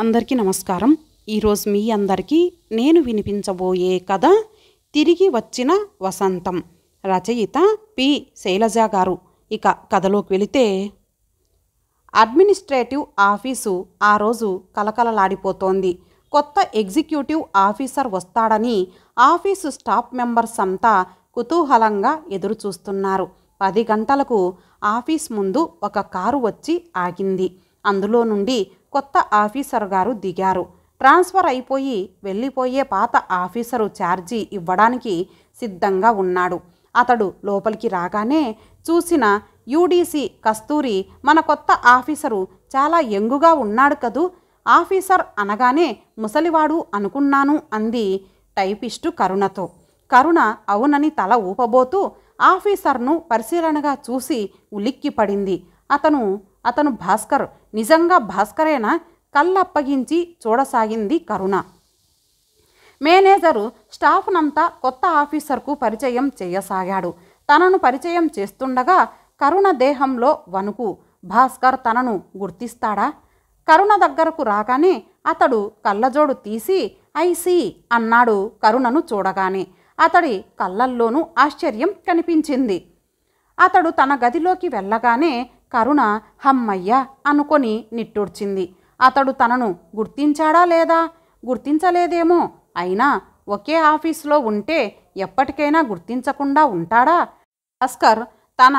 అందరికీ నమస్కారం. ఈరోజు మీ అందరికీ నేను వినిపించబోయే కథ తిరిగి వచ్చిన వసంతం. రచయిత పి శైలజ గారు. ఇక కథలోకి వెళితే, అడ్మినిస్ట్రేటివ్ ఆఫీసు ఆ రోజు కలకలలాడిపోతోంది. కొత్త ఎగ్జిక్యూటివ్ ఆఫీసర్ వస్తాడని ఆఫీసు స్టాఫ్ మెంబర్స్ అంతా కుతూహలంగా ఎదురుచూస్తున్నారు. 10 గంటలకు ఆఫీస్ ముందు ఒక కారు వచ్చి ఆగింది. అందులో నుండి కొత్త ఆఫీసర్ గారు దిగారు. ట్రాన్స్ఫర్ అయిపోయి వెళ్ళిపోయే పాత ఆఫీసరు ఛార్జీ ఇవ్వడానికి సిద్ధంగా ఉన్నాడు. అతడు లోపలికి రాగానే చూసిన యూడీసీ కస్తూరి, మన కొత్త ఆఫీసరు చాలా యంగుగా ఉన్నాడు కదూ, ఆఫీసర్ అనగానే ముసలివాడు అనుకున్నాను అంది టైపిస్టు కరుణతో. కరుణ అవునని తల ఊపబోతూ ఆఫీసర్ను పరిశీలనగా చూసి ఉలిక్కిపడింది. అతను భాస్కర్, నిజంగా భాస్కరేనా? కళ్ళప్పగించి చూడసాగింది కరుణ. మేనేజరు స్టాఫ్నంతా కొత్త ఆఫీసర్కు పరిచయం చేయసాగాడు. తనను పరిచయం చేస్తుండగా కరుణ దేహంలో వణుకు. భాస్కర్ తనను గుర్తిస్తాడా? కరుణ దగ్గరకు రాగానే అతడు కళ్ళజోడు తీసి ఐసీ అన్నాడు. కరుణను చూడగానే అతడి కళ్ళల్లోనూ ఆశ్చర్యం కనిపించింది. అతడు తన గదిలోకి వెళ్ళగానే కరుణ హమ్మయ్య అనుకొని నిట్టూర్చింది. అతడు తనను గుర్తించాడా లేదా? గుర్తించలేదేమో. అయినా ఒకే ఆఫీసులో ఉంటే ఎప్పటికైనా గుర్తించకుండా ఉంటాడా? భాస్కర్ తన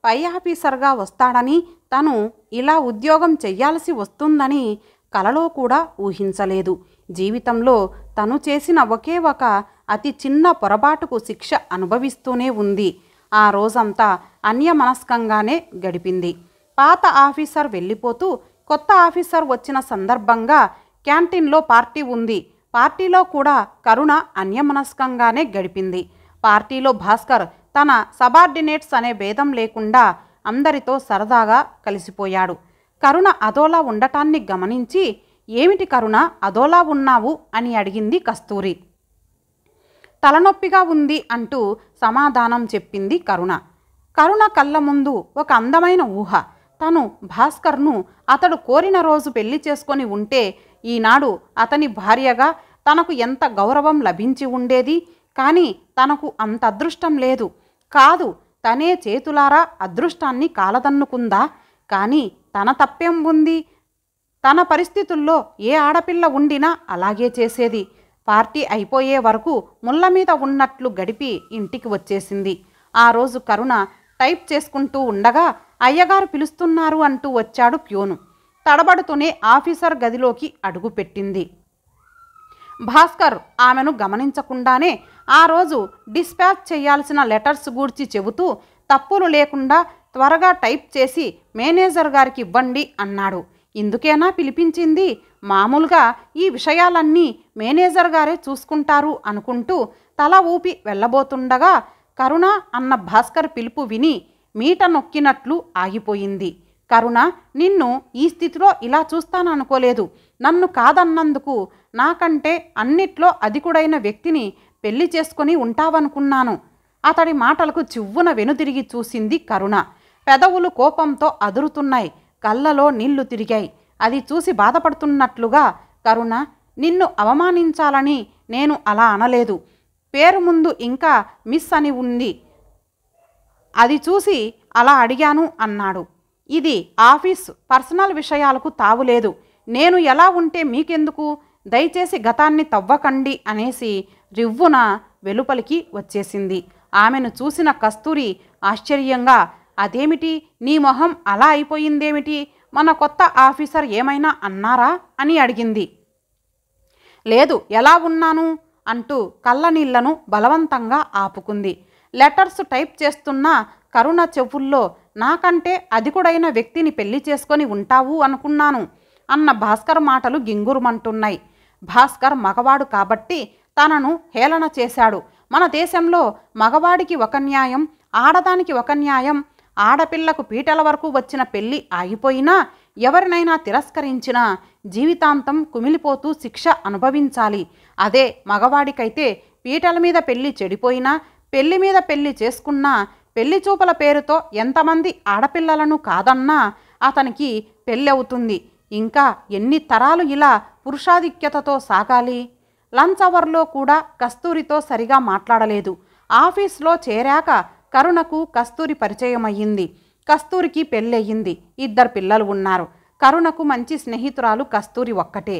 పై ఆఫీసర్గా వస్తాడని, తను ఇలా ఉద్యోగం చెయ్యాల్సి వస్తుందని కలలో కూడా ఊహించలేదు. జీవితంలో తను చేసిన ఒకే ఒక అతి చిన్న పొరపాటుకు శిక్ష అనుభవిస్తూనే ఉంది. ఆ రోజంతా అన్యమనస్కంగానే గడిపింది. పాత ఆఫీసర్ వెళ్ళిపోతూ కొత్త ఆఫీసర్ వచ్చిన సందర్భంగా క్యాంటీన్లో పార్టీ ఉంది. పార్టీలో కూడా కరుణ అన్యమనస్కంగానే గడిపింది. పార్టీలో భాస్కర్ తన సబార్డినేట్స్ అనే భేదం లేకుండా అందరితో సరదాగా కలిసిపోయాడు. కరుణ అదోలా ఉండటాన్ని గమనించి, ఏమిటి కరుణ అదోలా ఉన్నావు అని అడిగింది కస్తూరి. తలనొప్పిగా ఉంది అంటూ సమాధానం చెప్పింది కరుణ. కరుణ కళ్ళ ముందు ఒక అందమైన ఊహ. తను భాస్కర్ను అతడు కోరిన రోజు పెళ్లి చేసుకొని ఉంటే ఈనాడు అతని భార్యగా తనకు ఎంత గౌరవం లభించి ఉండేది. కానీ తనకు అంత అదృష్టం లేదు. కాదు, తనే చేతులారా అదృష్టాన్ని కాలదన్నుకుందా? కానీ తన తప్పేం ఉంది? తన పరిస్థితుల్లో ఏ ఆడపిల్ల ఉండినా అలాగే చేసేది. పార్టీ అయిపోయే వరకు ముళ్ళ మీద ఉన్నట్లు గడిపి ఇంటికి వచ్చేసింది. ఆ రోజు కరుణ టైప్ చేసుకుంటూ ఉండగా అయ్యగారు పిలుస్తున్నారు అంటూ వచ్చాడు ప్యూను. తడబడుతూనే ఆఫీసర్ గదిలోకి అడుగుపెట్టింది. భాస్కర్ ఆమెను గమనించకుండానే ఆ రోజు డిస్పాచ్ చేయాల్సిన లెటర్స్ గూర్చి చెబుతూ, తప్పులు లేకుండా త్వరగా టైప్ చేసి మేనేజర్ గారికి ఇవ్వండి అన్నాడు. ఇందుకేనా పిలిపించింది? మామూలుగా ఈ విషయాలన్నీ మేనేజర్ గారే చూసుకుంటారు అనుకుంటూ తల ఊపి వెళ్ళబోతుండగా కరుణ అన్న భాస్కర్ పిలుపు విని మీట నొక్కినట్లు ఆగిపోయింది. కరుణ, నిన్ను ఈ స్థితిలో ఇలా చూస్తాననుకోలేదు. నన్ను కాదన్నందుకు నాకంటే అన్నిట్లో అధికుడైన వ్యక్తిని పెళ్లి చేసుకొని ఉంటావనుకున్నాను. అతడి మాటలకు చివ్వున వెనుతిరిగి చూసింది కరుణ. పెదవులు కోపంతో అదురుతున్నాయి. కళ్ళలో నీళ్లు తిరిగాయి. అది చూసి బాధపడుతున్నట్లుగా, కరుణ, నిన్ను అవమానించాలని నేను అలా అనలేదు. పేరు ముందు ఇంకా మిస్ అని ఉంది, అది చూసి అలా అడిగాను అన్నాడు. ఇది ఆఫీస్, పర్సనల్ విషయాలకు తావులేదు. నేను ఎలా ఉంటే మీకెందుకు? దయచేసి గతాన్ని తవ్వకండి అనేసి రివ్వున వెలుపలికి వచ్చేసింది. ఆమెను చూసిన కస్తూరి ఆశ్చర్యంగా, అదేమిటి, నీ మొహం అలా అయిపోయిందేమిటి? మన కొత్త ఆఫీసర్ ఏమైనా అన్నారా అని అడిగింది. లేదు, ఎలా ఉన్నాను అంటూ కళ్ళనీళ్లను బలవంతంగా ఆపుకుంది. లెటర్స్ టైప్ చేస్తున్న కరుణ చెవుల్లో, నాకంటే అధికుడైన వ్యక్తిని పెళ్లి చేసుకొని ఉంటావు అనుకున్నాను అన్న భాస్కర్ మాటలు గింగురుమంటున్నాయి. భాస్కర్ మగవాడు కాబట్టి తనను హేళన చేశాడు. మన దేశంలో మగవాడికి ఒక న్యాయం, ఆడదానికి ఒక న్యాయం. ఆడపిల్లకు పీటల వరకు వచ్చిన పెళ్లి ఆగిపోయినా, ఎవరినైనా తిరస్కరించినా జీవితాంతం కుమిలిపోతూ శిక్ష అనుభవించాలి. అదే మగవాడికైతే పీటల మీద పెళ్లి చెడిపోయినా, పెళ్లి మీద పెళ్లి చేసుకున్నా, పెళ్లి చూపుల పేరుతో ఎంతమంది ఆడపిల్లలను కాదన్నా అతనికి పెళ్ళవుతుంది. ఇంకా ఎన్ని తరాలు ఇలా పురుషాధిక్యతతో సాగాలి? లంచ్ అవర్లో కూడా కస్తూరితో సరిగా మాట్లాడలేదు. ఆఫీస్లో చేరాక కరుణకు కస్తూరి పరిచయమయ్యింది. కస్తూరికి పెళ్ళయ్యింది. 2 పిల్లలు ఉన్నారు. కరుణకు మంచి స్నేహితురాలు కస్తూరి ఒక్కటే.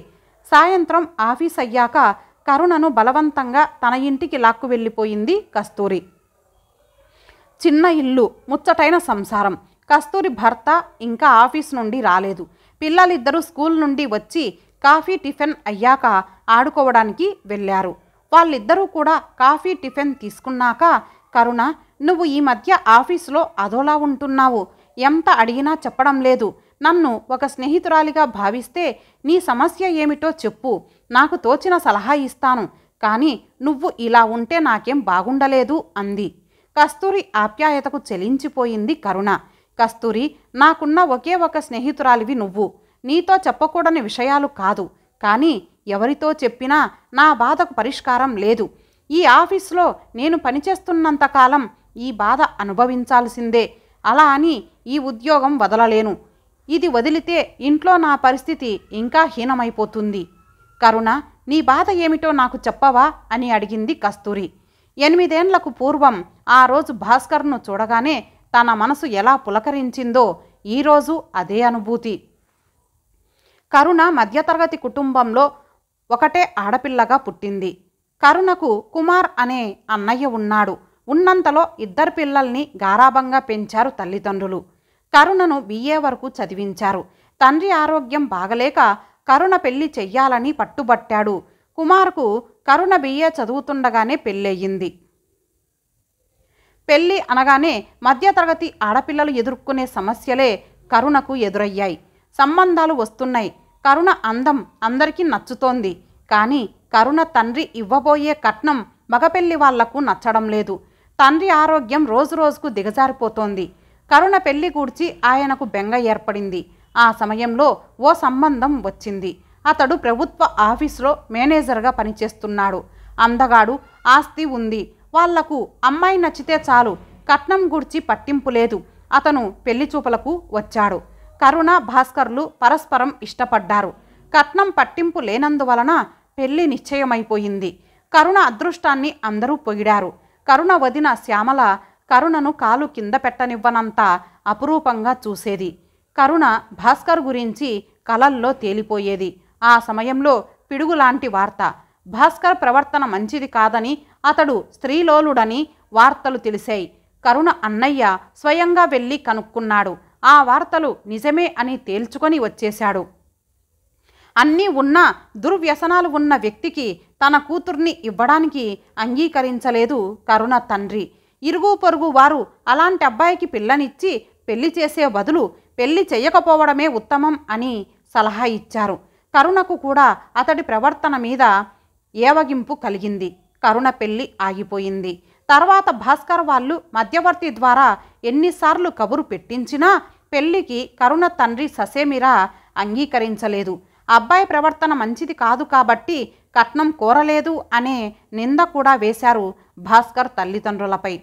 సాయంత్రం ఆఫీస్ అయ్యాక కరుణను బలవంతంగా తన ఇంటికి లాక్కు వెళ్ళిపోయింది కస్తూరి. చిన్న ఇల్లు, ముచ్చటైన సంసారం. కస్తూరి భర్త ఇంకా ఆఫీస్ నుండి రాలేదు. పిల్లలిద్దరూ స్కూల్ నుండి వచ్చి కాఫీ టిఫిన్ అయ్యాక ఆడుకోవడానికి వెళ్ళారు. వాళ్ళిద్దరూ కూడా కాఫీ టిఫిన్ తీసుకున్నాక, కరుణ, నువ్వు ఈ మధ్య ఆఫీసులో అదోలా ఉంటున్నావు. ఎంత అడిగినా చెప్పడం లేదు. నన్ను ఒక స్నేహితురాలిగా భావిస్తే నీ సమస్య ఏమిటో చెప్పు, నాకు తోచిన సలహా ఇస్తాను. కానీ నువ్వు ఇలా ఉంటే నాకేం బాగుండలేదు అంది. కస్తూరి ఆప్యాయతకు చెలించిపోయింది కరుణ. కస్తూరి, నాకున్న ఒకే ఒక స్నేహితురాలివి నువ్వు. నీతో చెప్పకూడని విషయాలు కాదు, కానీ ఎవరితో చెప్పినా నా బాధకు పరిష్కారం లేదు. ఈ ఆఫీసులో నేను పనిచేస్తున్నంతకాలం ఈ బాధ అనుభవించాల్సిందే. అలా అని ఈ ఉద్యోగం వదలలేను. ఇది వదిలితే ఇంట్లో నా పరిస్థితి ఇంకా హీనమైపోతుంది. కరుణ, నీ బాధ ఏమిటో నాకు చెప్పవా అని అడిగింది కస్తూరి. 8 ఏళ్లకు పూర్వం ఆ రోజు భాస్కర్ను చూడగానే తన మనసు ఎలా పులకరించిందో ఈరోజు అదే అనుభూతి. కరుణ మధ్యతరగతి కుటుంబంలో ఒకటే ఆడపిల్లగా పుట్టింది. కరుణకు కుమార్ అనే అన్నయ్య ఉన్నాడు. ఉన్నంతలో 2 పిల్లల్ని గారాబంగా పెంచారు తల్లిదండ్రులు. కరుణను BA వరకు చదివించారు. తండ్రి ఆరోగ్యం బాగలేక కరుణ పెళ్లి చెయ్యాలని పట్టుబట్టాడు. కుమార్కు కరుణ BA చదువుతుండగానే పెళ్ళయ్యింది. పెళ్ళి అనగానే మధ్యతరగతి ఆడపిల్లలు ఎదుర్కొనే సమస్యలే కరుణకు ఎదురయ్యాయి. సంబంధాలు వస్తున్నాయి. కరుణ అందం అందరికీ నచ్చుతోంది. కానీ కరుణ తండ్రి ఇవ్వబోయే కట్నం మగపెళ్లి వాళ్లకు నచ్చడం లేదు. తండ్రి ఆరోగ్యం రోజురోజుకు దిగజారిపోతోంది. కరుణ పెళ్లి గూర్చి ఆయనకు బెంగ ఏర్పడింది. ఆ సమయంలో ఓ సంబంధం వచ్చింది. అతడు ప్రభుత్వ ఆఫీసులో మేనేజర్గా పనిచేస్తున్నాడు. అందగాడు, ఆస్తి ఉంది. వాళ్లకు అమ్మాయి నచ్చితే చాలు, కట్నం గూర్చి పట్టింపు లేదు. అతను పెళ్లి చూపులకు వచ్చాడు. కరుణ, భాస్కర్లు పరస్పరం ఇష్టపడ్డారు. కట్నం పట్టింపు లేనందువలన పెళ్లి నిశ్చయమైపోయింది. కరుణ అదృష్టాన్ని అందరూ పొగిడారు. కరుణ వదిన శ్యామల కరుణను కాలు కింద పెట్టనివ్వనంత అపురూపంగా చూసేది. కరుణ భాస్కర్ గురించి కలల్లో తేలిపోయేది. ఆ సమయంలో పిడుగులాంటి వార్త. భాస్కర్ ప్రవర్తన మంచిది కాదని, అతడు స్త్రీలోలుడని వార్తలు తెలిసాయి. కరుణ అన్నయ్య స్వయంగా వెళ్ళి కనుక్కున్నాడు. ఆ వార్తలు నిజమే అని తేల్చుకొని వచ్చేశాడు. అన్నీ ఉన్నా దుర్వ్యసనాలు ఉన్న వ్యక్తికి తన కూతుర్ని ఇవ్వడానికి అంగీకరించలేదు కరుణ తండ్రి. ఇరుగు పొరుగు వారు అలాంటి అబ్బాయికి పిల్లనిచ్చి పెళ్లి చేసే బదులు పెళ్లి చెయ్యకపోవడమే ఉత్తమం అని సలహా ఇచ్చారు. కరుణకు కూడా అతడి ప్రవర్తన మీద ఏవగింపు కలిగింది. కరుణ పెళ్లి ఆగిపోయింది. తర్వాత భాస్కర్ వాళ్ళు మధ్యవర్తి ద్వారా ఎన్నిసార్లు కబురు పెట్టించినా పెళ్లికి కరుణ తండ్రి ససేమిరా అంగీకరించలేదు. అబ్బాయి ప్రవర్తన మంచిది కాదు కాబట్టి కట్నం కోరలేదు అనే నింద కూడా వేశారు భాస్కర్ తల్లిదండ్రులపై.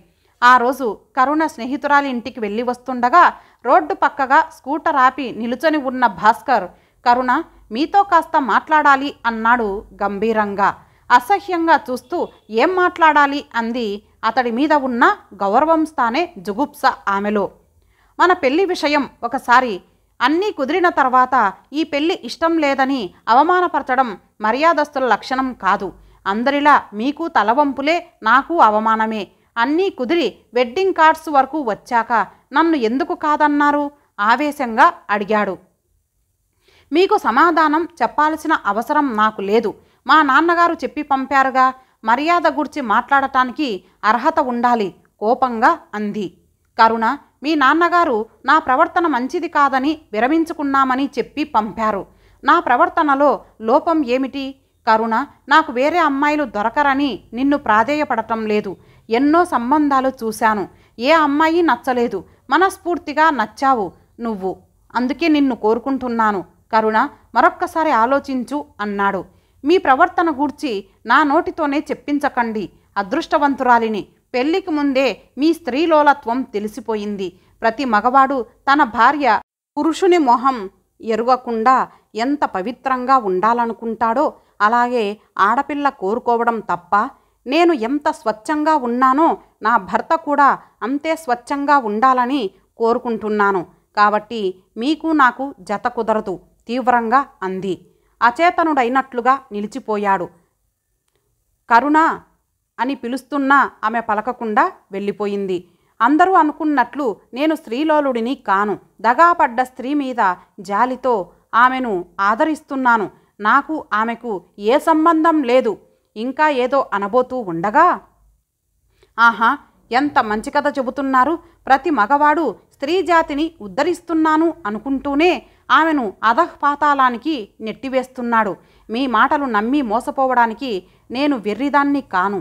ఆ రోజు కరుణ స్నేహితురాలి ఇంటికి వెళ్ళి వస్తుండగా రోడ్డు పక్కగా స్కూటర్ ఆపి నిలుచొని ఉన్న భాస్కర్, కరుణ, మీతో కాస్త మాట్లాడాలి అన్నాడు గంభీరంగా. అసహ్యంగా చూస్తూ ఏం మాట్లాడాలి అంది. అతడి మీద ఉన్న గౌరవం స్థానే జుగుప్స ఆమెలో. మన పెళ్లి విషయం ఒకసారి అన్నీ కుదిరిన తర్వాత ఈ పెళ్లి ఇష్టం లేదని అవమానపరచడం మర్యాదస్తుల లక్షణం కాదు. అందరిలా మీకు తలవంపులే, నాకు అవమానమే. అన్నీ కుదిరి వెడ్డింగ్ కార్డ్స్ వరకు వచ్చాక నన్ను ఎందుకు కాదన్నారు? ఆవేశంగా అడిగాడు. మీకు సమాధానం చెప్పాల్సిన అవసరం నాకు లేదు. మా నాన్నగారు చెప్పి పంపారుగా. మర్యాద గురించి మాట్లాడటానికి అర్హత ఉండాలి, కోపంగా అంది. కరుణ, మీ నాన్నగారు నా ప్రవర్తన మంచిది కాదని విరమించుకున్నామని చెప్పి పంపారు. నా ప్రవర్తనలో లోపం ఏమిటి? కరుణ, నాకు వేరే అమ్మాయిలు దొరకరని నిన్ను ప్రాధేయపడటం లేదు. ఎన్నో సంబంధాలు చూశాను. ఏ అమ్మాయి నచ్చలేదు. మనస్ఫూర్తిగా నచ్చావు నువ్వు. అందుకే నిన్ను కోరుకుంటున్నాను. కరుణ, మరొక్కసారి ఆలోచించు అన్నాడు. మీ ప్రవర్తన గూర్చి నా నోటితోనే చెప్పించకండి. అదృష్టవంతురాలిని. పెళ్లికి ముందే మీ స్త్రీలోలత్వం తెలిసిపోయింది. ప్రతి మగవాడు తన భార్య పురుషుని మొహం ఎరుగకుండా ఎంత పవిత్రంగా ఉండాలనుకుంటాడో అలాగే ఆడపిల్ల కోరుకోవడం తప్ప? నేను ఎంత స్వచ్ఛంగా ఉన్నానో నా భర్త కూడా అంతే స్వచ్ఛంగా ఉండాలని కోరుకుంటున్నాను. కాబట్టి మీకు నాకు జత కుదరదు తీవ్రంగా అంది. అచేతనుడైనట్లుగా నిలిచిపోయాడు. కరుణ అని పిలుస్తున్నా ఆమె పలకకుండా వెళ్ళిపోయింది. అందరూ అనుకున్నట్లు నేను స్త్రీలోలుడిని కాను. దగాపడ్డ స్త్రీ మీద జాలితో ఆమెను ఆదరిస్తున్నాను. నాకు ఆమెకు ఏ సంబంధం లేదు. ఇంకా ఏదో అనబోతూ ఉండగా, ఆహా, ఎంత మంచి కథ చెబుతున్నారు. ప్రతి మగవాడు స్త్రీ జాతిని ఉద్ధరిస్తున్నాను అనుకుంటూనే ఆమెను అధఃపాతాళానికి నెట్టివేస్తున్నాడు. మీ మాటలు నమ్మి మోసపోవడానికి నేను వెర్రిదాన్ని కాను.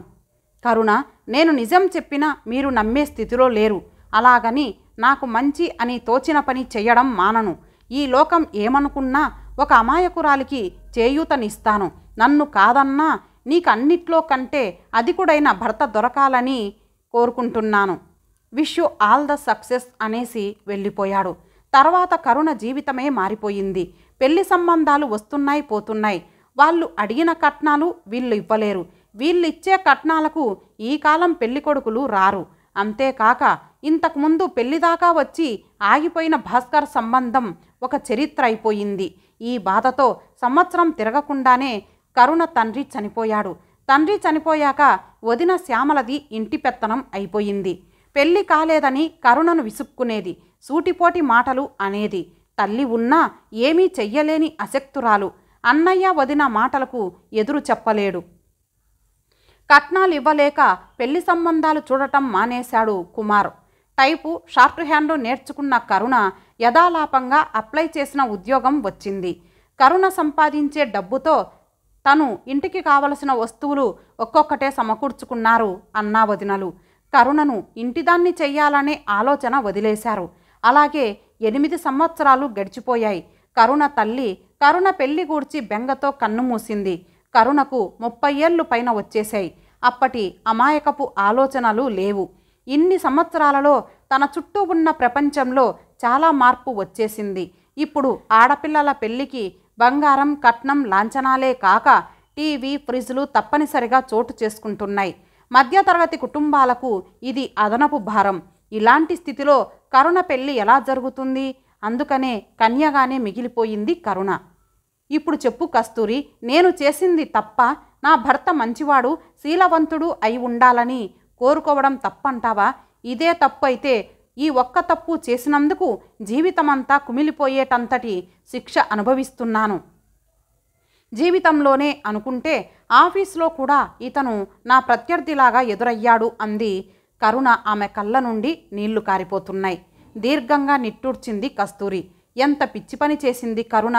కరుణ, నేను నిజం చెప్పినా మీరు నమ్మే స్థితిలో లేరు. అలాగని నాకు మంచి అని తోచిన పని చెయ్యడం మానను. ఈ లోకం ఏమనుకున్నా ఒక అమాయకురాలికి చేయూతనిస్తాను. నన్ను కాదన్నా నీకు అన్నిట్లో కంటే అధికుడైన భర్త దొరకాలని కోరుకుంటున్నాను. Wish you all the success అనేసి వెళ్ళిపోయాడు. తర్వాత కరుణ జీవితమే మారిపోయింది. పెళ్లి సంబంధాలు వస్తున్నాయి పోతున్నాయి. వాళ్ళు అడిగిన కట్నాలు వీళ్ళు ఇవ్వలేరు. వీళ్ళిచ్చే కట్నాలకు ఈ కాలం పెళ్లి కొడుకులు రారు. అంతేకాక ఇంతకుముందు పెళ్లిదాకా వచ్చి ఆగిపోయిన భాస్కర్ సంబంధం ఒక చరిత్ర అయిపోయింది. ఈ బాధతో సంవత్సరం తిరగకుండానే కరుణ తండ్రి చనిపోయాడు. తండ్రి చనిపోయాక వదిన శ్యామలది ఇంటి పెత్తనం అయిపోయింది. పెళ్లి కాలేదని కరుణను విసుక్కునేది. సూటిపోటి మాటలు అనేది. తల్లి ఉన్నా ఏమీ చెయ్యలేని అశక్తురాలు. అన్నయ్య వదిన మాటలకు ఎదురు చెప్పలేడు. కట్నాలు ఇవ్వలేక పెళ్లి సంబంధాలు చూడటం మానేశాడు కుమార్. టైపు షార్ట్ హ్యాండ్ నేర్చుకున్న కరుణ యథాలాపంగా అప్లై చేసిన ఉద్యోగం వచ్చింది. కరుణ సంపాదించే డబ్బుతో తను ఇంటికి కావలసిన వస్తువులు ఒక్కొక్కటే సమకూర్చుకున్నారు అన్నా వదినలు. కరుణను ఇంటిదాన్ని చెయ్యాలనే ఆలోచన వదిలేశారు. అలాగే 8 సంవత్సరాలు గడిచిపోయాయి. కరుణ తల్లి కరుణ పెళ్లి గూర్చి బెంగతో కన్ను మూసింది. కరుణకు 30 ఏళ్ళు పైన వచ్చేశాయి. అప్పటి అమాయకపు ఆలోచనలు లేవు. ఇన్ని సంవత్సరాలలో తన చుట్టూ ఉన్న ప్రపంచంలో చాలా మార్పు వచ్చేసింది. ఇప్పుడు ఆడపిల్లల పెళ్లికి బంగారం కట్నం లాంఛనాలే కాక టీవీ ఫ్రిడ్జ్లు తప్పనిసరిగా చోటు చేసుకుంటున్నాయి. మధ్యతరగతి కుటుంబాలకు ఇది అదనపు భారం. ఇలాంటి స్థితిలో కరుణ పెళ్లి ఎలా జరుగుతుంది? అందుకనే కన్యగానే మిగిలిపోయింది కరుణ. ఇప్పుడు చెప్పు కస్తూరి, నేను చేసింది తప్ప? నా భర్త మంచివాడు శీలవంతుడు అయి ఉండాలని కోరుకోవడం తప్పంటావా? ఇదే తప్పు అయితే ఈ ఒక్క తప్పు చేసినందుకు జీవితమంతా కుమిలిపోయేటంతటి శిక్ష అనుభవిస్తున్నాను. జీవితంలోనే అనుకుంటే ఆఫీస్లో కూడా ఇతను నా ప్రత్యర్థిలాగా ఎదురయ్యాడు అంది కరుణ. ఆమె కళ్ళ నుండి నీళ్లు కారిపోతున్నాయి. దీర్ఘంగా నిట్టూర్చింది కస్తూరి. ఎంత పిచ్చి పని చేసింది కరుణ!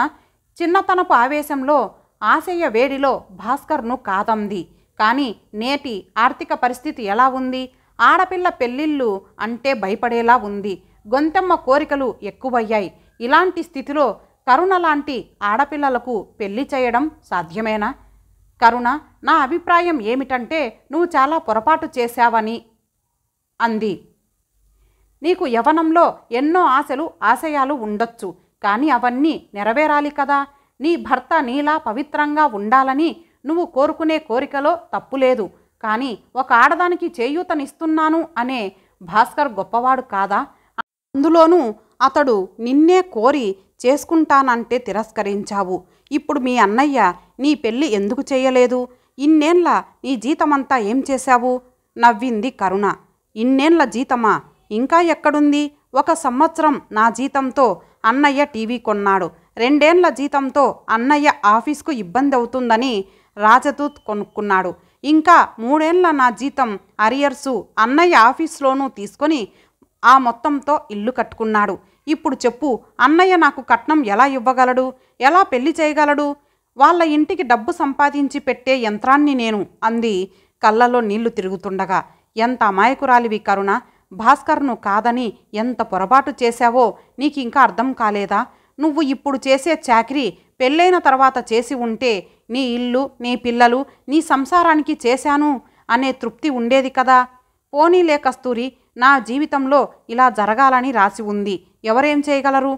చిన్నతనపు ఆవేశంలో ఆశయ వేడిలో భాస్కర్ను కాదంది. కానీ నేటి ఆర్థిక పరిస్థితి ఎలా ఉంది? ఆడపిల్ల పెళ్ళిళ్ళు అంటే భయపడేలా ఉంది. గొంతెమ్మ కోరికలు ఎక్కువయ్యాయి. ఇలాంటి స్థితిలో కరుణ లాంటి ఆడపిల్లలకు పెళ్లి చేయడం సాధ్యమేనా? కరుణ, నా అభిప్రాయం ఏమిటంటే నువ్వు చాలా పొరపాటు చేశావని అంది. నీకు యవ్వనంలో ఎన్నో ఆశయాలు ఉండొచ్చు. కానీ అవన్నీ నెరవేరాలి కదా. నీ భర్త నీలా పవిత్రంగా ఉండాలని నువ్వు కోరుకునే కోరికలో తప్పులేదు. కానీ ఒక ఆడదానికి చేయూతనిస్తున్నాను అనే భాస్కర్ గొప్పవాడు కాదా? అందులోనూ అతడు నిన్నే కోరి చేసుకుంటానంటే తిరస్కరించావు. ఇప్పుడు మీ అన్నయ్య నీ పెళ్ళి ఎందుకు చేయలేదు? ఇన్నేళ్ల నీ జీతమంతా ఏం చేశావు? నవ్వింది కరుణ. ఇన్నేళ్ల జీతమా? ఇంకా ఎక్కడుంది? 1 సంవత్సరం నా జీతంతో అన్నయ్య టీవీ కొన్నాడు. 2 ఏళ్ల జీతంతో అన్నయ్య ఆఫీస్కు ఇబ్బంది అవుతుందని రాజదూత్ కొనుక్కున్నాడు. ఇంకా 3 ఏళ్ల నా జీతం అరియర్సు అన్నయ్య ఆఫీస్లోనూ తీసుకొని ఆ మొత్తంతో ఇల్లు కట్టుకున్నాడు. ఇప్పుడు చెప్పు, అన్నయ్య నాకు కట్నం ఎలా ఇవ్వగలడు? ఎలా పెళ్లి చేయగలడు? వాళ్ళ ఇంటికి డబ్బు సంపాదించి పెట్టే యంత్రాన్ని నేను అంది కళ్ళలో నీళ్లు తిరుగుతుండగా. ఎంత అమాయకురాలివి కరుణ! భాస్కర్ను కాదని ఎంత పొరపాటు చేశావో నీకింకా అర్థం కాలేదా? నువ్వు ఇప్పుడు చేసే చాకరీ పెళ్ళైన తర్వాత చేసి ఉంటే నీ ఇల్లు, నీ పిల్లలు, నీ సంసారానికి చేశాను అనే తృప్తి ఉండేది కదా. పోనీలే కస్తూరి, నా జీవితంలో ఇలా జరగాలని రాసి ఉంది. ఎవరేం చేయగలరు?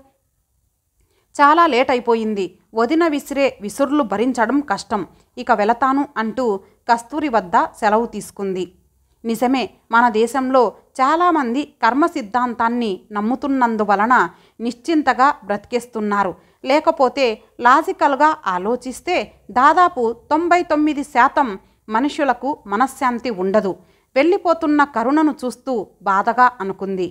చాలా లేట్ అయిపోయింది. వదిన విసిరే విసుర్లు భరించడం కష్టం. ఇక వెళతాను అంటూ కస్తూరి వద్ద సెలవు తీసుకుంది. నిజమే, మన దేశంలో చాలామంది కర్మ సిద్ధాంతాన్ని నమ్ముతున్నందువలన నిశ్చింతగా బ్రతికేస్తున్నారు. లేకపోతే లాజికల్గా ఆలోచిస్తే దాదాపు 99% మనుషులకు మనశ్శాంతి ఉండదు. వెళ్ళిపోతున్న కరుణను చూస్తూ బాధగా అనుకుంది.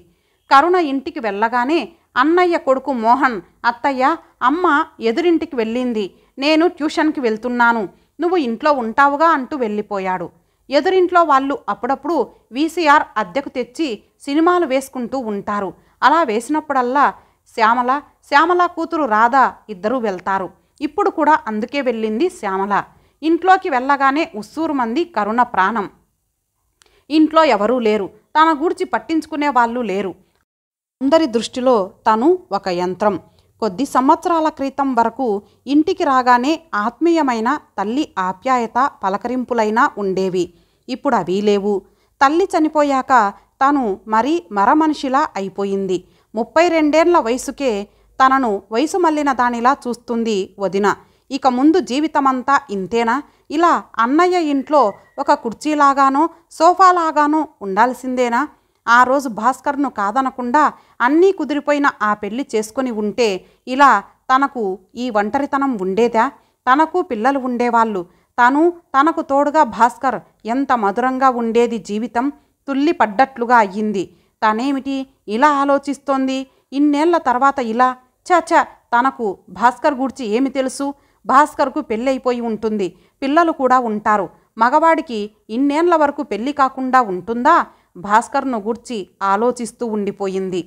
కరుణ ఇంటికి వెళ్ళగానే అన్నయ్య కొడుకు మోహన్, అత్తయ్య, అమ్మ ఎదురింటికి వెళ్ళింది, నేను ట్యూషన్కి వెళ్తున్నాను, నువ్వు ఇంట్లో ఉంటావుగా అంటూ వెళ్ళిపోయాడు. ఎదురింట్లో వాళ్ళు అప్పుడప్పుడు వీసీఆర్ అద్దెకు తెచ్చి సినిమాలు వేసుకుంటూ ఉంటారు. అలా వేసినప్పుడల్లా శ్యామల కూతురు రాధ ఇద్దరూ వెళ్తారు. ఇప్పుడు కూడా అందుకే వెళ్ళింది శ్యామల. ఇంట్లోకి వెళ్ళగానే ఉస్సూరుమంది కరుణ ప్రాణం. ఇంట్లో ఎవరూ లేరు, తన గూర్చి పట్టించుకునే వాళ్ళు లేరు. అందరి దృష్టిలో తను ఒక యంత్రం. కొద్ది సంవత్సరాల క్రితం వరకు ఇంటికి రాగానే ఆత్మీయమైన తల్లి ఆప్యాయత, పలకరింపులైనా ఉండేవి. ఇప్పుడు అవి లేవు. తల్లి చనిపోయాక తను మరమనిషిలా అయిపోయింది. 32 వయసుకే తనను వయసు మళ్ళిన దానిలా చూస్తుంది వదిన. ఇక ముందు జీవితమంతా ఇంతేనా? ఇలా అన్నయ్య ఇంట్లో ఒక కుర్చీలాగానో సోఫాలాగానో ఉండాల్సిందేనా? ఆ రోజు భాస్కర్ను కాదనకుండా అన్నీ కుదిరిపోయిన ఆ పెళ్లి చేసుకొని ఉంటే ఇలా తనకు ఈ ఒంటరితనం ఉండేదా? తనకు పిల్లలు ఉండేవాళ్ళు. తనకు తోడుగా భాస్కర్ ఎంత మధురంగా ఉండేది జీవితం. తుల్లి పడ్డట్లుగా అయ్యింది. తనేమిటి ఇలా ఆలోచిస్తోంది? ఇన్నేళ్ల తర్వాత ఇలా? చ తనకు భాస్కర్ గూర్చి ఏమి తెలుసు? భాస్కర్కు పెళ్ళైపోయి ఉంటుంది, పిల్లలు కూడా ఉంటారు. మగవాడికి ఇన్నేళ్ల వరకు పెళ్లి కాకుండా ఉంటుందా? భాస్కర్ను గూర్చి ఆలోచిస్తూ ఉండిపోయింది.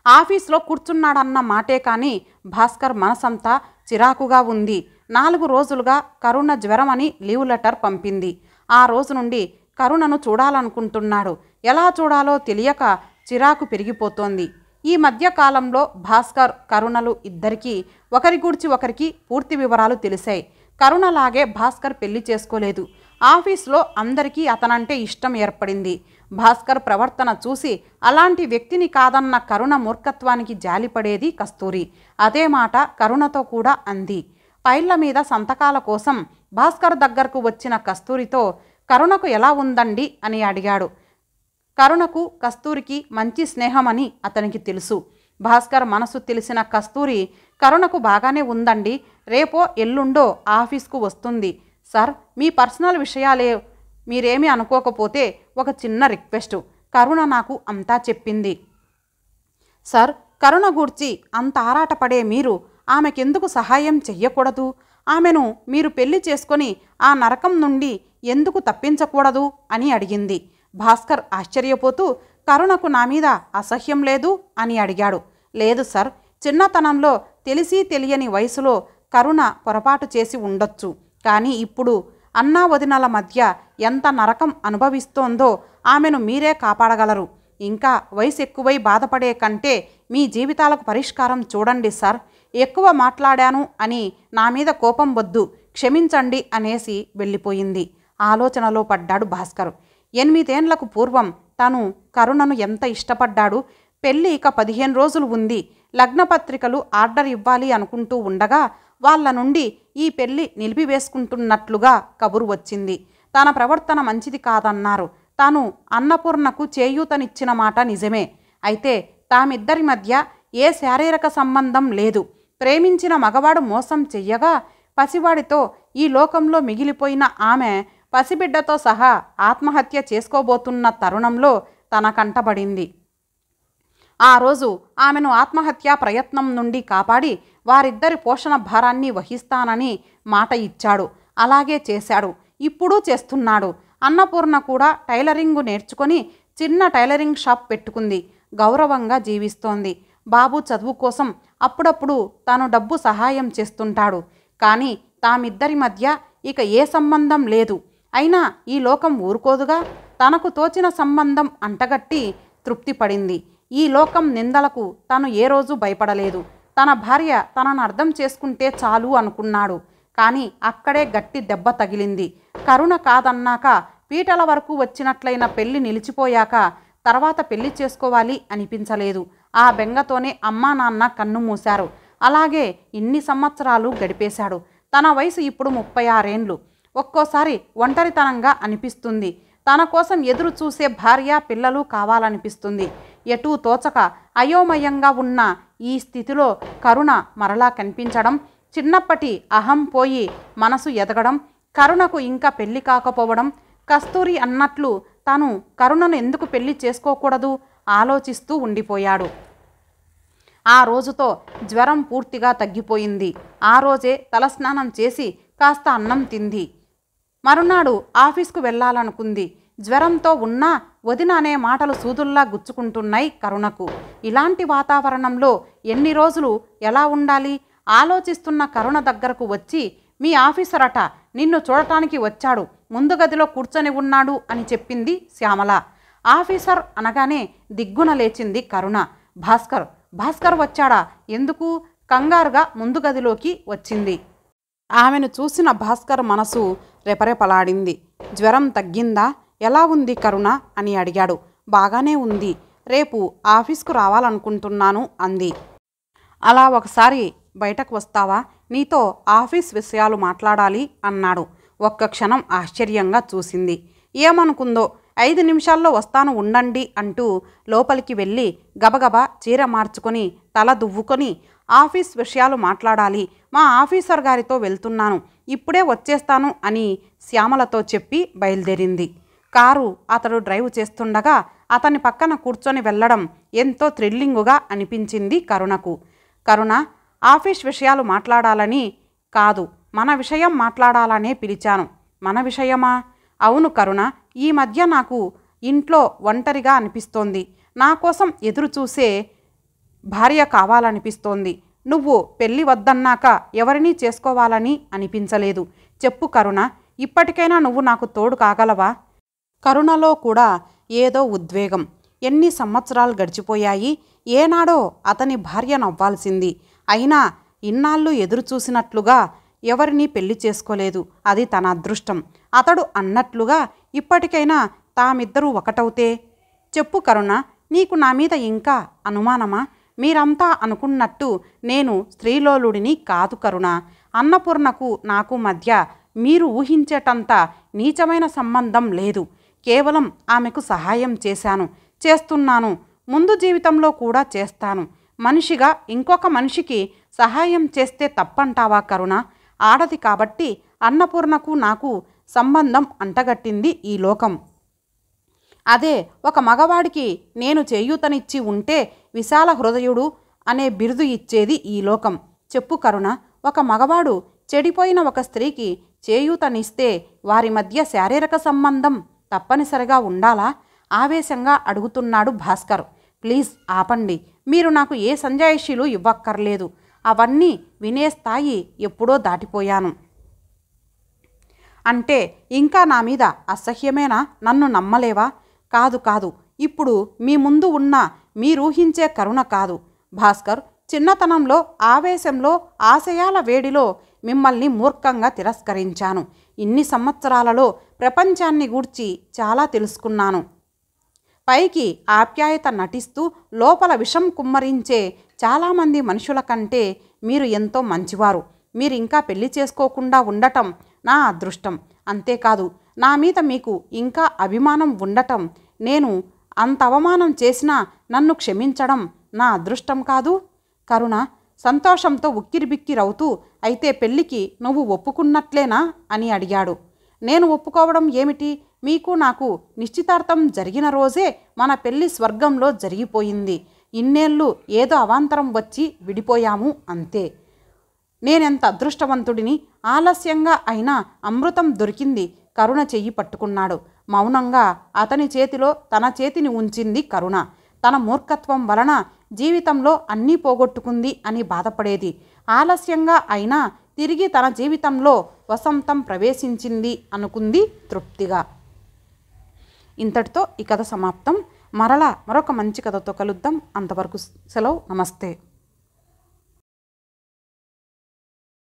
ఆఫీస్లో కూర్చున్నాడన్న మాటే కానీ భాస్కర్ మనసంతా చిరాకుగా ఉంది. 4 రోజులుగా కరుణ జ్వరమని లీవ్ లెటర్ పంపింది. ఆ రోజు నుండి కరుణను చూడాలనుకుంటున్నాడు. ఎలా చూడాలో తెలియక చిరాకు పెరిగిపోతోంది. ఈ మధ్య కాలంలో భాస్కర్, కరుణలు ఇద్దరికీ ఒకరి గూర్చి ఒకరికి పూర్తి వివరాలు తెలిసాయి. కరుణలాగే భాస్కర్ పెళ్లి చేసుకోలేదు. ఆఫీస్లో అందరికీ అతనంటే ఇష్టం ఏర్పడింది. భాస్కర్ ప్రవర్తన చూసి అలాంటి వ్యక్తిని కాదన్న కరుణ మూర్ఖత్వానికి జాలిపడేది కస్తూరి. అదే మాట కరుణతో కూడా అంది. ఫైళ్ల మీద సంతకాల కోసం భాస్కర్ దగ్గరకు వచ్చిన కస్తూరితో కరుణకు ఎలా ఉందండి అని అడిగాడు. కరుణకు కస్తూరికి మంచి స్నేహమని అతనికి తెలుసు. భాస్కర్ మనసు తెలిసిన కస్తూరి, కరుణకు బాగానే ఉందండి, రేపో ఎల్లుండో ఆఫీస్కు వస్తుంది. సార్, మీ పర్సనల్ విషయాలే మీరేమీ అనుకోకపోతే ఒక చిన్న రిక్వెస్ట్. కరుణ నాకు అంతా చెప్పింది. సార్, కరుణ గూర్చి అంత ఆరాటపడే మీరు ఆమెకెందుకు సహాయం చెయ్యకూడదు? ఆమెను మీరు పెళ్లి చేసుకొని ఆ నరకం నుండి ఎందుకు తప్పించకూడదు అని అడిగింది. భాస్కర్ ఆశ్చర్యపోతూ, కరుణకు నా మీద అసహ్యం లేదు అని అడిగాడు. లేదు సార్, చిన్నతనంలో తెలిసి తెలియని వయసులో కరుణ పొరపాటు చేసి ఉండొచ్చు. కానీ ఇప్పుడు అన్నా వదినల మధ్య ఎంత నరకం అనుభవిస్తోందో ఆమెను మీరే కాపాడగలరు. ఇంకా వయసు ఎక్కువై బాధపడే కంటే మీ జీవితాలకు పరిష్కారం చూడండి సార్. ఎక్కువ మాట్లాడాను అని నా మీద కోపం వద్దు, క్షమించండి అనేసి వెళ్ళిపోయింది. ఆలోచనలో పడ్డాడు భాస్కర్. 8 ఏళ్లకు పూర్వం తను కరుణను ఎంత ఇష్టపడ్డాడు. పెళ్ళి ఇక 15 రోజులు ఉంది. లగ్నపత్రికలు ఆర్డర్ ఇవ్వాలి అనుకుంటూ ఉండగా వాళ్ళ నుండి ఈ పెళ్లి నిలిపివేసుకుంటున్నట్లుగా కబురు వచ్చింది. తన ప్రవర్తన మంచిది కాదన్నారు. తాను అన్నపూర్ణకు చేయూతనిచ్చిన మాట నిజమే. అయితే తామిద్దరి మధ్య ఏ శారీరక సంబంధం లేదు. ప్రేమించిన మగవాడు మోసం చెయ్యగా పసివాడితో ఈ లోకంలో మిగిలిపోయిన ఆమె పసిబిడ్డతో సహా ఆత్మహత్య చేసుకోబోతున్న తరుణంలో తన కంటబడింది. ఆ రోజు ఆమెను ఆత్మహత్యా ప్రయత్నం నుండి కాపాడి వారిద్దరి పోషణ భారాన్ని వహిస్తానని మాట ఇచ్చాడు. అలాగే చేశాడు. ఇప్పుడు చేస్తున్నాడు. అన్నపూర్ణ కూడా టైలరింగు నేర్చుకొని చిన్న టైలరింగ్ షాప్ పెట్టుకుంది. గౌరవంగా జీవిస్తోంది. బాబు చదువు కోసం అప్పుడప్పుడు తాను డబ్బు సహాయం చేస్తుంటాడు. కానీ తామిద్దరి మధ్య ఇక ఏ సంబంధం లేదు. అయినా ఈ లోకం ఊరుకోదుగా. తనకు తోచిన సంబంధం అంటగట్టి తృప్తి పడింది. ఈ లోకం నిందలకు తను ఏ రోజు భయపడలేదు. తన భార్య తనను అర్థం చేసుకుంటే చాలు అనుకున్నాడు. కానీ అక్కడే గట్టి దెబ్బ తగిలింది. కరుణ కాదన్నాక పీటల వరకు వచ్చినట్లయిన పెళ్లి నిలిచిపోయాక తర్వాత పెళ్లి చేసుకోవాలి అనిపించలేదు. ఆ బెంగతోనే అమ్మా నాన్న కన్ను మూశారు. అలాగే ఇన్ని సంవత్సరాలు గడిపేశాడు. తన వయసు ఇప్పుడు 36 ఏండ్లు. ఒక్కోసారి ఒంటరితనంగా అనిపిస్తుంది. తన కోసం ఎదురు చూసే భార్య పిల్లలు కావాలనిపిస్తుంది. ఎటూ తోచక అయోమయంగా ఉన్న ఈ స్థితిలో కరుణ మరలా కనిపించడం, చిన్నప్పటి అహం పోయి మనసు ఎదగడం, కరుణకు ఇంకా పెళ్లి కాకపోవడం, కస్తూరి అన్నట్లు తను కరుణను ఎందుకు పెళ్లి చేసుకోకూడదు ఆలోచిస్తూ ఉండిపోయాడు. ఆ రోజుతో జ్వరం పూర్తిగా తగ్గిపోయింది. ఆ రోజే తలస్నానం చేసి కాస్త అన్నం తింది. మరునాడు ఆఫీస్కు వెళ్ళాలనుకుంది. జ్వరంతో ఉన్నా వదిన అనే మాటలు సూదుల్లా గుచ్చుకుంటున్నాయి కరుణకు. ఇలాంటి వాతావరణంలో ఎన్ని రోజులు ఎలా ఉండాలి? ఆలోచిస్తున్న కరుణ దగ్గరకు వచ్చి, మీ ఆఫీసర్ అట నిన్ను చూడటానికి వచ్చాడు, ముందు గదిలో కూర్చొని ఉన్నాడు అని చెప్పింది శ్యామల. ఆఫీసర్ అనగానే దిగ్గున లేచింది కరుణ. భాస్కర్ వచ్చాడా? ఎందుకు? కంగారుగా ముందు గదిలోకి వచ్చింది. ఆమెను చూసిన భాస్కర్ మనసు రెపరెపలాడింది. జ్వరం తగ్గిందా? ఎలా ఉంది కరుణ అని అడిగాడు. బాగానే ఉంది, రేపు ఆఫీస్కు రావాలనుకుంటున్నాను అంది. అలా ఒకసారి బయటకు వస్తావా? నీతో ఆఫీస్ విషయాలు మాట్లాడాలి అన్నాడు. ఒక్క క్షణం ఆశ్చర్యంగా చూసింది. ఏమనుకుందో. 5 నిమిషాల్లో వస్తాను ఉండండి అంటూ లోపలికి వెళ్ళి గబగబా చీర మార్చుకొని తల దువ్వుకొని, ఆఫీస్ విషయాలు మాట్లాడాలి, మా ఆఫీసర్ గారితో వెళ్తున్నాను, ఇప్పుడే వచ్చేస్తాను అని శ్యామలతో చెప్పి బయలుదేరింది. కారు అతడు డ్రైవ్ చేస్తుండగా అతని పక్కన కూర్చొని వెళ్ళడం ఎంతో థ్రిల్లింగుగా అనిపించింది కరుణకు. కరుణ, ఆఫీస్ విషయాలు మాట్లాడాలని కాదు, మన విషయం మాట్లాడాలనే పిలిచాను. మన విషయమా? అవును కరుణ, ఈ మధ్య నాకు ఇంట్లో ఒంటరిగా అనిపిస్తోంది. నా కోసం ఎదురు చూసే భార్య కావాలనిపిస్తోంది. నువ్వు పెళ్ళి వద్దన్నాక ఎవరినీ చేసుకోవాలని అనిపించలేదు. చెప్పు కరుణ, ఇప్పటికైనా నువ్వు నాకు తోడు కాగలవా? కరుణలో కూడా ఏదో ఉద్వేగం. ఎన్ని సంవత్సరాలు గడిచిపోయాయి. ఏనాడో అతని భార్య నవ్వాల్సింది. అయినా ఇన్నాళ్ళు ఎదురు చూసినట్లుగా ఎవరినీ పెళ్లి చేసుకోలేదు. అది తన అదృష్టం. అతడు అన్నట్లుగా ఇప్పటికైనా తామిద్దరూ ఒకటవుతే. చెప్పు కరుణ, నీకు నా మీద ఇంకా అనుమానమా? మీరంతా అనుకున్నట్టు నేను స్త్రీలోలుడిని కాదు కరుణ. అన్నపూర్ణకు నాకు మధ్య మీరు ఊహించేటంత నీచమైన సంబంధం లేదు. కేవలం ఆమెకు సహాయం చేస్తున్నాను. ముందు జీవితంలో కూడా చేస్తాను. మనిషిగా ఇంకొక మనిషికి సహాయం చేస్తే తప్పంటావా కరుణ? ఆడది కాబట్టి అన్నపూర్ణకు నాకు సంబంధం అంటగట్టింది ఈ లోకం. అదే ఒక మగవాడికి నేను చేయూతనిచ్చి ఉంటే విశాల హృదయుడు అనే బిరుదు ఇచ్చేది ఈ లోకం. చెప్పు కరుణ, ఒక మగవాడు చెడిపోయిన ఒక స్త్రీకి చేయూతనిస్తే వారి మధ్య శారీరక సంబంధం తప్పనిసరిగా ఉండాలా? ఆవేశంగా అడుగుతున్నాడు భాస్కర్. ప్లీజ్ ఆపండి. మీరు నాకు ఏ సంజాయిషీలు ఇవ్వక్కర్లేదు. అవన్నీ వినే స్థాయి ఎప్పుడో దాటిపోయాను. అంటే ఇంకా నా మీద అసహ్యమేనా? నన్ను నమ్మలేవా? కాదు, ఇప్పుడు మీ ముందు ఉన్న మీరూహించే కరుణ కాదు భాస్కర్. చిన్నతనంలో ఆవేశంలో ఆశయాల వేడిలో మిమ్మల్ని మూర్ఖంగా తిరస్కరించాను. ఇన్ని సంవత్సరాలలో ప్రపంచాన్ని గూర్చి చాలా తెలుసుకున్నాను. పైకి ఆప్యాయత నటిస్తూ లోపల విషం కుమ్మరించే చాలామంది మనుషుల కంటే మీరు ఎంతో మంచివారు. మీరు ఇంకా పెళ్లి చేసుకోకుండా ఉండటం నా అదృష్టం. అంతేకాదు, నా మీద మీకు ఇంకా అభిమానం ఉండటం, నేను అంత అవమానం చేసినా నన్ను క్షమించడం నా అదృష్టం కాదు. కరుణ సంతోషంతో ఉక్కిరిబిక్కిరవుతూ, అయితే పెళ్ళికి నువ్వు ఒప్పుకున్నట్లేనా అని అడిగాడు. నేను ఒప్పుకోవడం ఏమిటి? మీకు నాకు నిశ్చితార్థం జరిగిన రోజే మన పెళ్ళి స్వర్గంలో జరిగిపోయింది. ఇన్నేళ్ళు ఏదో అవాంతరం వచ్చి విడిపోయాము అంతే. నేనెంత అదృష్టవంతుడిని. ఆలస్యంగా అయినా అమృతం దొరికింది. కరుణ చెయ్యి పట్టుకున్నాడు. మౌనంగా అతని చేతిలో తన చేతిని ఉంచింది కరుణ. తన మూర్ఖత్వం వలన జీవితంలో అన్నీ పోగొట్టుకుంది అని బాధపడేది. ఆలస్యంగా అయినా తిరిగి తన జీవితంలో వసంతం ప్రవేశించింది అనుకుంది తృప్తిగా. ఇంతటితో ఈ కథ సమాప్తం. మరలా మరొక మంచి కథతో కలుద్దాం. అంతవరకు సెలవు. నమస్తే.